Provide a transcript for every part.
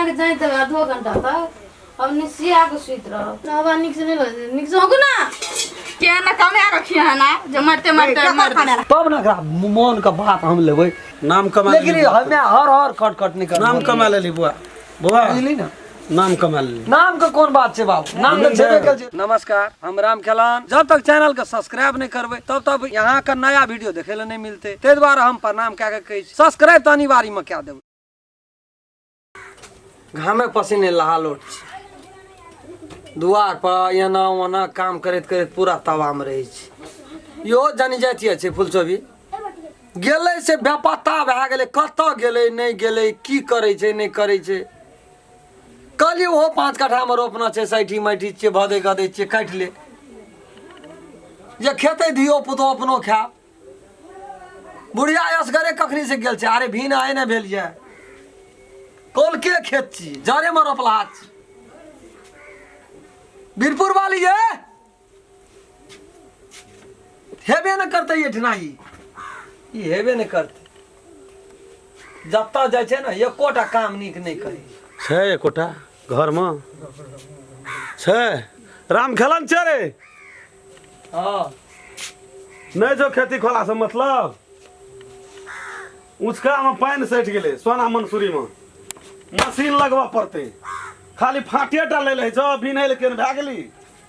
के जाई त आधो घंटा तक अब निसिया के सुइत रह अब निक से नहीं निक से होगो ना क्या ना कमे रखिए है ना जो मरते मरते मर तब ना मन का बात हम लेबै नाम कमा लेकिन हमें हर कट नहीं कर नाम कमा ले ली बुआ बुआ बुझली ना नाम कमा ले नाम का कौन बात है बाबू नाम तो छेबे कर छै। नमस्कार हम रामखेलान। जब तक चैनल के सब्सक्राइब नहीं करबे तब तक यहाँ का नया वीडियो देखे ले नहीं मिलते। ते द्वारा हम प्रणाम क्या कहे सब्सक्राइब तो अनिवार्य में क्या देब। घामे पसीने लहा लोट दुआर पर एना ओना काम करत करत पूरा तवा में रहे छी। यो जानी जाती है फुलचोबी गेले से बेपत्ता भए गेले कत गेले नहीं गेले की करे छै नहीं करे छै। कहलिए वो 5 कट्ठा में रोपना छै 60 माटी छै भदे गदे छै काट ले जे खेते दियो पुतो अपनो खा। बुढ़िया असगरे कखनी से गेल छै अरे भीन आए न भेल ये कोल के खेत छी जरे में रोपला छी बीरपुर वाली ये हेबे न करते ये ढनाई ई हेबे न करते जत्ता जाय छै न एकोटा काम नीक नहीं करे छै एकोटा घर में छै रामखेलन छै रे। हां नहीं जो खेती खोला से मतलब उसका में पानी सट गेले सोना मंसूरी में मशीन लगवा पड़ते खाली फाटिया डाले ले जो अभी नहीं लेकिन भए गेली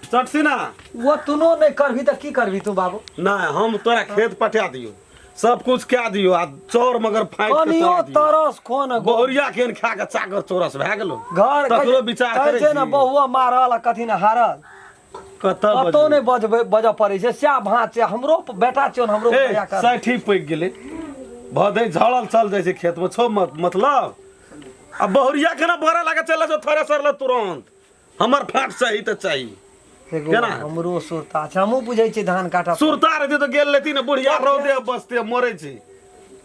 चटसी ना वो तुनो नहीं करभी त की करभी तू बाबू ना हम तोरा खेत पटा दियो सब कुछ क्या दियो आ चोर मगर फाइट के कनियो तरस कोन बहुरिया केन खा के चाकर चोरस भए गेलो घर तकरो विचार करे छै न बहुआ मारल कथि न हारल कतो नहीं बज पड़े छै स्या भात छै हमरो बेटा छै हमरो भैया कर सठी पक गेले भदे झड़ल चल जाय छै खेत में छो मतलब अब बहुरिया के ना बोरा लगा चले जो थोड़े सरल तुरंत हमर फाट चाहिए तो चाहिए केना हमरो सुरता छै हमहु बुझै छी धान काटा सुरता रे तो गेल लेती न बुढ़िया रौदे बसते मरे छै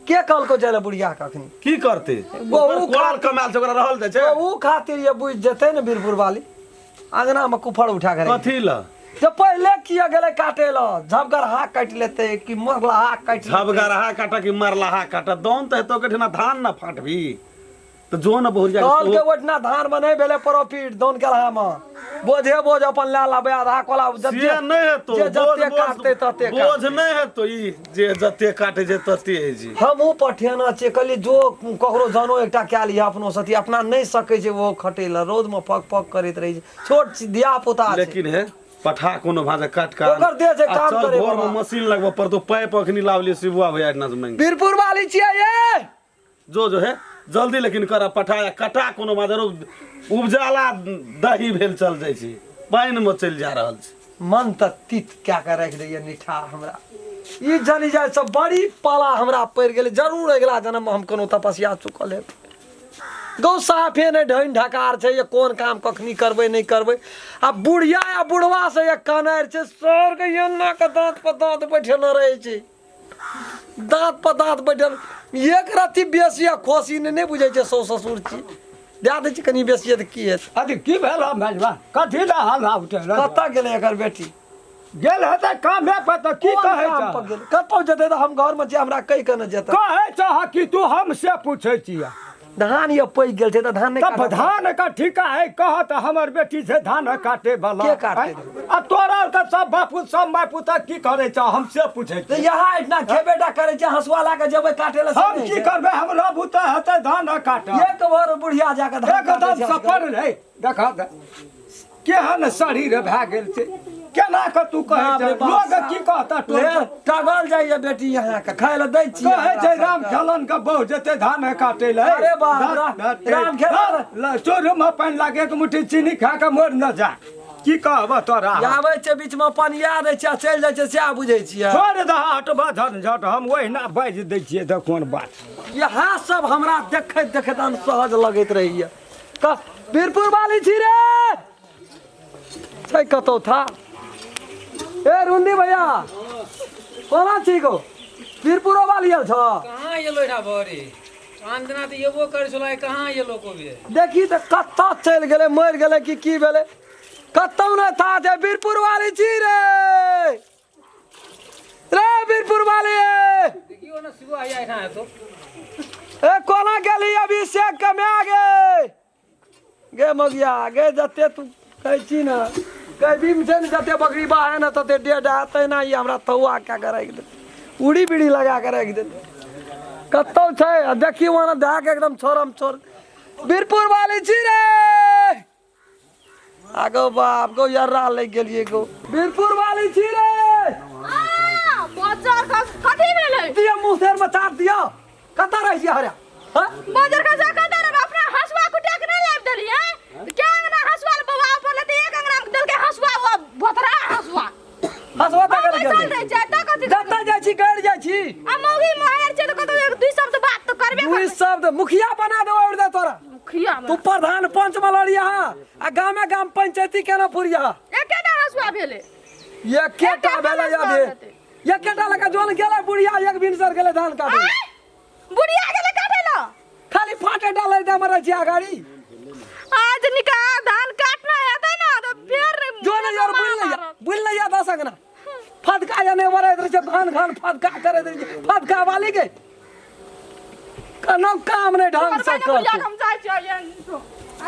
के कल को चले बुढ़िया कखनी की करते बहु कोल कमाल से ओकरा रहल जाय छै ऊ खातिर ये बुझ जेते न बीरपुर वाली अंगना में कुफड़ उठा के कथि ल जब पहले किया गेले काटे ल झबगर हा काट लेते कि मरला हा काट झबगर हा काटा कि मरला हा काटा दोन त तो कठिना धान न फाटबी तो जो न बहुरिया कल के ओठना धान में नहीं भेले प्रॉफिट दोन के रहा में बोझे बोझ अपन ला लाबे आधा कोला जब जे नहीं है तो जे जते काटते तते बोझ नहीं है तो ई जे जते काटे जे तते है जी हमहु पठेना छै कहली जो ककरो जानो एकटा क्या लिया अपनो सती अपना नहीं सके छै वो खटेला रोज में पक पक करैत रही छै छोट दिया पुता लेकिन है पठा कोनो भाजा काट का ओकर दे छै काम करे घर में मशीन लगवा पर तो पाइप अखनी लावली सिबुआ भैया न में बीरपुर वाली छियै ये जो है जल्दी लेकिन कर पठाया कटा कोनो बाजार उपजाला दही भेल चल जाय छै पानी में चल जा रहल छै मन त तीत क्या कर रख दैए निठा हमरा ई जानी जाय सब बड़ी पाला हमरा पड़ गेले जरूर अगला जन्म में हम कोनो तपस्या चुकल है गौ साफे नहीं ढैन ढकार छै ये कोन काम कखनी करबै नहीं करबै आ बुढ़िया या बुढ़वा से ये कनार छै सर के एना के दांत पर दांत बैठल रहे छै दांत पर दांत बैठल एक राति बेसिया खोसी ने नहीं बुझे छै सौ ससुर छी दे दे छी कनी बेसिए त की हेत अरे की भेल मेजबान कथी ला हल्ला उठल कत गेले एकर बेटी गेल हेतै कामे पर त की कहै छ कतौ जेतै त हम घर में छी हमरा कहि के न जेतै कहै छ कि तू हमसे पूछै छिया धान ये पै गेल छै त धान नहीं तब धान का ठिका है कहत हमर बेटी से धान काटे वाला के काटे आ तोरा त सब बापू सब बापू त की करे छ हमसे पूछै त यहाँ इतना खेबेटा करे छै हंसुआ ला के जेबै काटे ला हम की करबे हम रहबू त हेतै धान काटे एक बार बुढ़िया जाके धान एकदम सफर रे देखा केहन शरीर भए गेल छै केना के तू कहै छै लोग की कहता टगल जाइए बेटी यहाँ के खाय ला दै छी कहै छै रामखेलन के बहु जेते धान काटे ले अरे बाप रामखेलन चोर में पानी लागे के मुट्ठी चीनी खा के मोर न जा की कहब तोरा आबै छै बीच में पनिया दै छै चल जाय छै से बुझै छियै छोड़ दे हटबा झट हम ओहिना बाजि दै छियै त कोन बात यहाँ सब हमरा देखैत देखैत सहज लगैत रहिए बीरपुर वाली छी रे छै कतौ था ए रुंदी भैया कोना छी गो बीरपुरो वाली छ कहां येलो इठा भरी आंदना त येबो कर छलै कहां येलो को भी देखी त कत्ता चल गेले मर गेले की भेले कतौ न था जे बीरपुर वाली छी रे रे बीरपुर वाली देखियो ना सिवा आया इठा है तो ए कोना गेली अभी से कमे आगे गे मगिया गे जते तू कहै छी ना कभी भी छै ने जते बकरी बा है ना तते डेढ़ आते ना ये हमरा तौआ क्या करे दे उड़ी बीड़ी लगा के रख दे कत्तौ छै देखी वहां धा के एकदम छोरम छोर बीरपुर वाली छी रे आगो बाप गो यर्रा लग गेलिए गो बीरपुर वाली छी रे बाजार का कथी भेलै दिया मुंह सेर में चाट दिया कता रह छी हरा हां बाजार का जा कता रे अपना हसुआ कुटिया के नहीं लाइब देली है क्या अंगना हसुआ बाबा अपन ले एक अंगना दल के हसुआ वो भोतरा हसुआ त कर गेल जाता कथी जाता जाइ छी गड़ जाइ छी आ मौगी मार छै त कतो एक दुई शब्द बात तो करबे दुई शब्द मुखिया बना दे और दे तोरा मुखिया तू प्रधान पंच मलरिया आ गामे गाम पंचायती केना पुरिया एकेटा हसुआ भेले ये केटा भेले यादे ये केटा लगा जोन गेले बुढ़िया एक बिनसर गेले धान काटे बुढ़िया गेले काटे ला खाली फाटे डाले दे मरे छी गाड़ी आज निका धान काटना हेतै ना तो फिर जोन यार बुल नहीं याद आ सकना फदका जाने वाले इधर से घन घन फदका करे दे फदका वाली के कनो काम नहीं ढंग से कर हम जाय छियै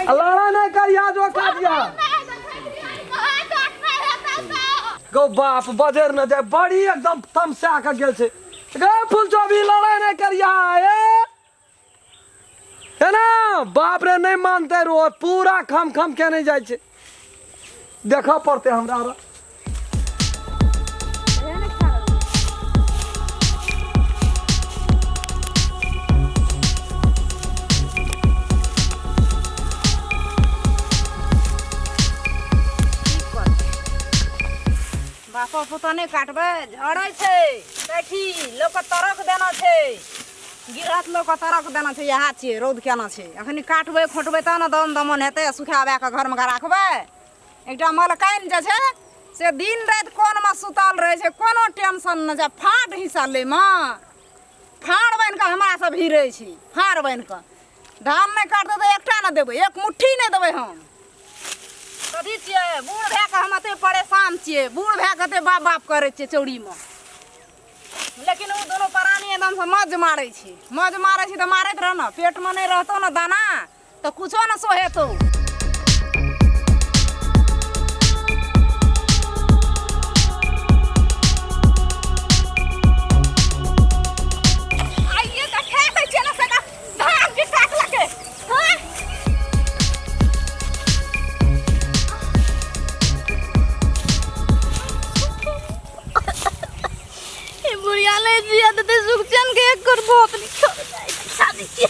लड़ा नहीं कर याद वो काट दिया गो बाप बजर न जाए बड़ी एकदम तमसा के गेल छे गे फूल चोबी लड़ाई नहीं करिया है ना बाप रे नहीं मानते रो पूरा खम खम के नहीं जाए छे देखा पड़ते हमरा रा बापा पुता नहीं काटबे झड़ै छै देखी लोक तरक देना छै गिरहत लोक तरक देना छै यहाँ छियै रौद केना छै अखनी काटबै खोटबै त न दम दमन हेतै सुखाबे के घर में राखबै एकटा मलकाइन जे छै से दिन रात कोन में सुतल रहे छै कोनो टेंशन न छै फाट हिस्सा ले में फाड़ बन के हमरा सब हिरै छी फाड़ बन के धान नहीं काटतै त एकटा न देबै एक मुट्ठी नहीं देबै हम कथी छियै बूढ़ भए के हम एते परेशान छियै बूढ़ भए के एते बाप बाप करै छियै चौड़ी में लेकिन वो दोनों प्राणी एकदम से मज मारै छै त मारैत रह न पेट में नहीं रहतो न दाना तो कुछो न सोहेतो आइए त खेतै छै न से धान के काटला के हां बुढ़िया ले जिया ते सुखचन के एक कर बोतली छोड़ जाए शादी के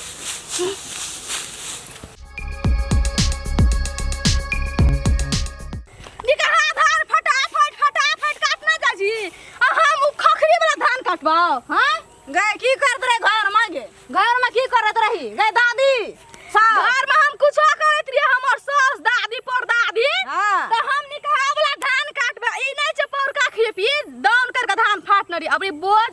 निका धान फटाफट काटना जाजी आ हम खखरी वाला धान काटबाओ हां गए की करत रहे घर में की करत रही गए दादी घर में हम कुछो करत रही हमर सास दादी पर दादी हां त हम निका वाला धान काटबे ई नै छै पौरका खेपी दान करके धान फाट नरी अबरी बोझ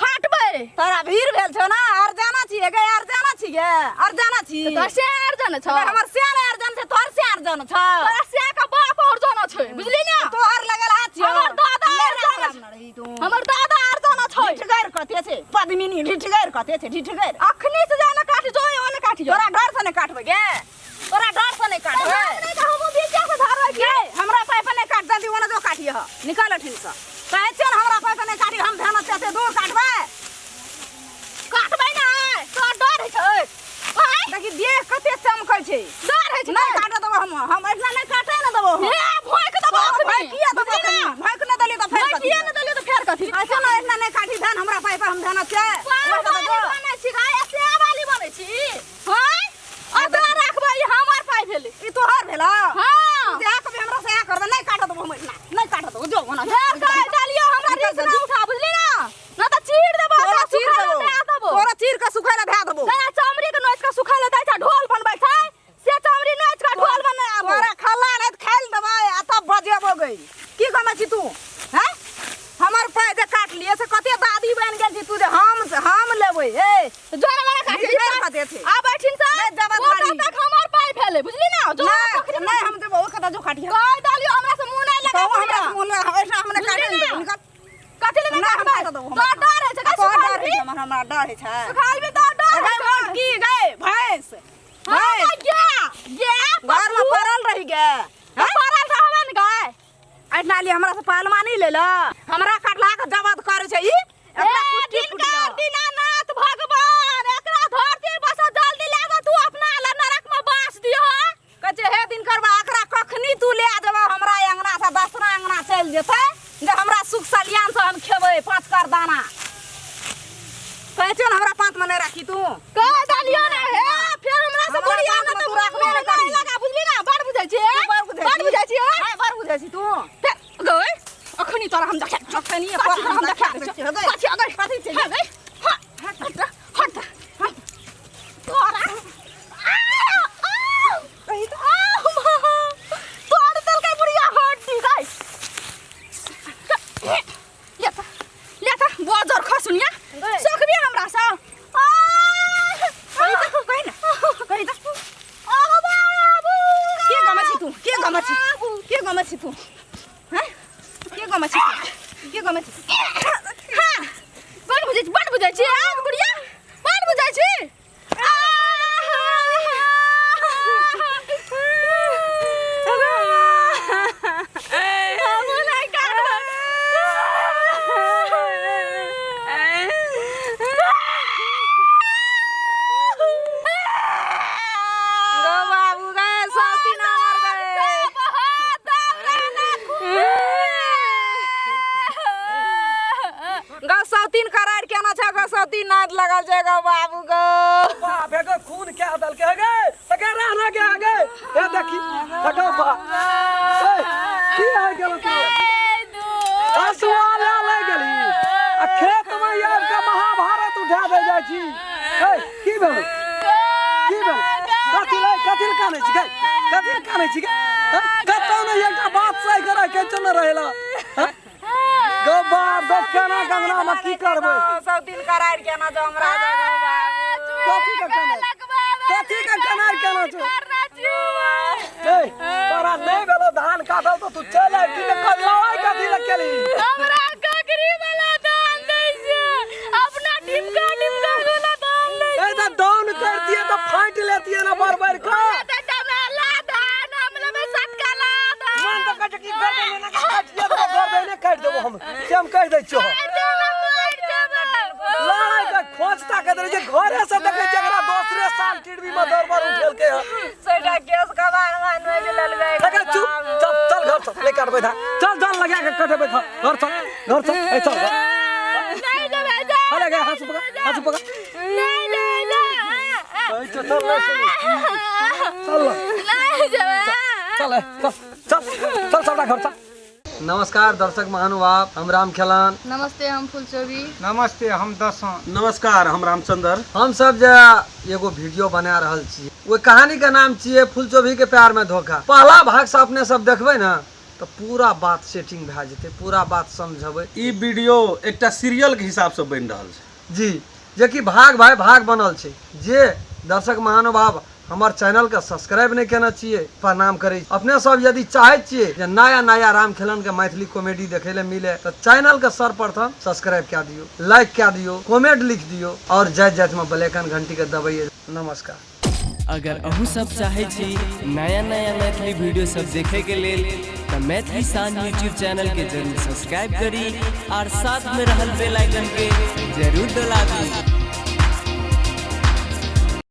फाटबे तोरा भीड़ भेल छौ ना अर्जाना छिए गए अर्जाना छिए अर्जाना छी त से अर्जन छ हमर सियार अर्जन छै तोहर से अर्जन छ तोरा से का बाप अर्जन छ बुझली ना तोहर लगल हाथ छियो हमर दादा अर्जन रही तू हमर दादा अर्जन छ ढिठगैर कते छै पद्मिनी ढिठगैर कते छै ढिठगैर अखनी से जाना काटी जो ओने काटी तोरा डर से नहीं काटबे गे तोरा डर से नहीं काटबे नहीं त हम बीचा से धारबै गे हमरा पाइप नहीं काट दी ओने जो काटिए ह निकाल ठिन से कहै छै हमरा पाइप नहीं काटी हम ध्यान से दूर काटबे काटबै ना तो डर है छै देखि देख कते चमकै छै डर है छै नहीं काट देबो हम ऐसा नहीं काटे न देबो हे भोंक देबो भाई किया देबो भैक न दली त फेर किया न दलियो त फेर कथी ऐसा नहीं काटी धान हमरा पाइप हम ध्यान से बनै छी गाय से वाली बनै छी हां अतरा रखबै ई हमर पाइ भेलै ई तोहर भेला हां देख भी हमरा से आ करबे नहीं काट देबो हम नहीं काट देबो जो ओना फेर गाय डालियो हमरा रिस न उठा बुझली ना न त चीर देबो तोरा चीर देबो तोरा चीर के सुखाइला धै देबो तोरा चमड़ी के नोच के सुखाइला दै छै ढोल बनबै छै से चमड़ी नोच के ढोल बनै आबो तोरा खल्ला नहीं खाइल देबै आ तब बजेबो गई की कहै छी तू हैं हमर पाइ जे काट लिए से कते दादी बन गेल छी तू जे हम लेबै ए जोरा वाला काटी फेर कते छै आ बैठिन से नहीं जबरदस्ती तक हमर पाइ भेलै बुझली ना जो नहीं हम देबो कते जो काटी गाय डालियो हमरा से मुंह नहीं लगा हमरा मोन ऐसा हमने काटे नहीं निकाल कथि ले नहीं काटबै हम देबो तो डर है छै तो डर है हमरा डर है खाल भी तो डर गए मोट की गए भैंस घर में पड़ल रही गे पड़ल रहबे न गे ऐठना लिए हमरा से पहलवानी ले ल हमरा काटला के जवाब करे छै ई दीनानाथ भगवान एकरा धरती बस जल्दी ले जा तू अपना ल नरक में बास दियो कहे हे दिन करबा एकरा कखनी तू ले जेबा हमरा अंगना से दसरा अंगना चल जेतै जे हमरा सुख सलियान से हम खेबै 5 कर दाना कहै हमरा 5 में नहीं राखी तू कह दलियो ना हे फिर हमरा से बुढ़िया न तू रखबे न करी लगा बुझली ना बड़ बुझै छी बड़ बुझै छी बड़ बुझै छी तू गए अखनी तोरा हम देखा अखनी हम देखा कथि अगर कथि छै गए हट तोरा कहि त तोड़ तल के बुढ़िया हट दी गए लेता बोजर खसुनिया सकबे हमरा सा कहि त ओ बाबू के गमछि तू हैं के गमछि हां बड़ बुझै छी बुढ़िया बड़ बुझै छी नाद लगल जाएगा बाबू गो बाप एगो खून क्या दल के गे अगर रहना के आगे ए देखी देखो बा की है गेल तू असवाल ले गेली आ खेत में यार का महाभारत उठा दे जाय छी ए की भेल कथि काने छी गे कतौ नहीं एकटा बात सही करे के चन रहेला गो बाप दो केना गंगना में की करबै सब दिन करार के ना जो हमरा कथि का कनार केना छो ए तोरा नहीं भेलो धान काटल तो तू चल आइ कि कर लड़ाई कथि ल केली हमरा ककरी वाला दान दै छै अपना टिमका वाला दान दै ए त डाउन कर दिए तो फाइट लेती है ना बार का मन तो कह की कर देने ना काट दिए तो कर देने काट देबो हम से हम कह दै छो लड़ाई का खोजता के दे जे घरे से देखे जकरा दूसरे साल टिडवी में दरबार उठेल के सेटा केस का भगवान में मिलल गए देखा चुप चल घर चल ले काट बैठा चल लगा के कटे बैठा घर चल ए चल नहीं जबे जा अरे गए हाथ पकड़ नहीं ए चल नहीं जबे चल सबटा घर चल। नमस्कार दर्शक महानुभाव, हम रामखेलान। नमस्ते, हम फुलचोभी। नमस्ते, हम दसन। नमस्कार, हम रामचंद्र। हम सब एगो वीडियो बना रहल छी। वो कहानी का नाम छिए फुलचोभी के प्यार में धोखा। पहला भाग से अपने सब देखबे ना तो पूरा बात सेटिंग भए जेते, पूरा बात समझबे। ई वीडियो एकटा सीरियल के हिसाब से बन रहल छै जी, जे कि भाग भाई भाग बनल छै। जे दर्शक महानुभाव हमार चैनल का सब्सक्राइब नहीं करना चाहिए, प्रणाम करे। अपने सब यदि चाहे छिए नया नया रामखेलन के मैथिली कॉमेडी देखे ले मिले तो चैनल का सर्वप्रथम सब्सक्राइब कर दियो, लाइक कर दियो, कमेंट लिख दियो और जय जय में बेलैकन घंटी के दबाइए। नमस्कार। अगर अहू सब चाहे छी नया नया मैथिली वीडियो सब देखे के लेल तो मैथिली शान यूट्यूब चैनल के जरूर सब्सक्राइब करी और साथ में रहल बेल आइकन के जरूर दबा दी।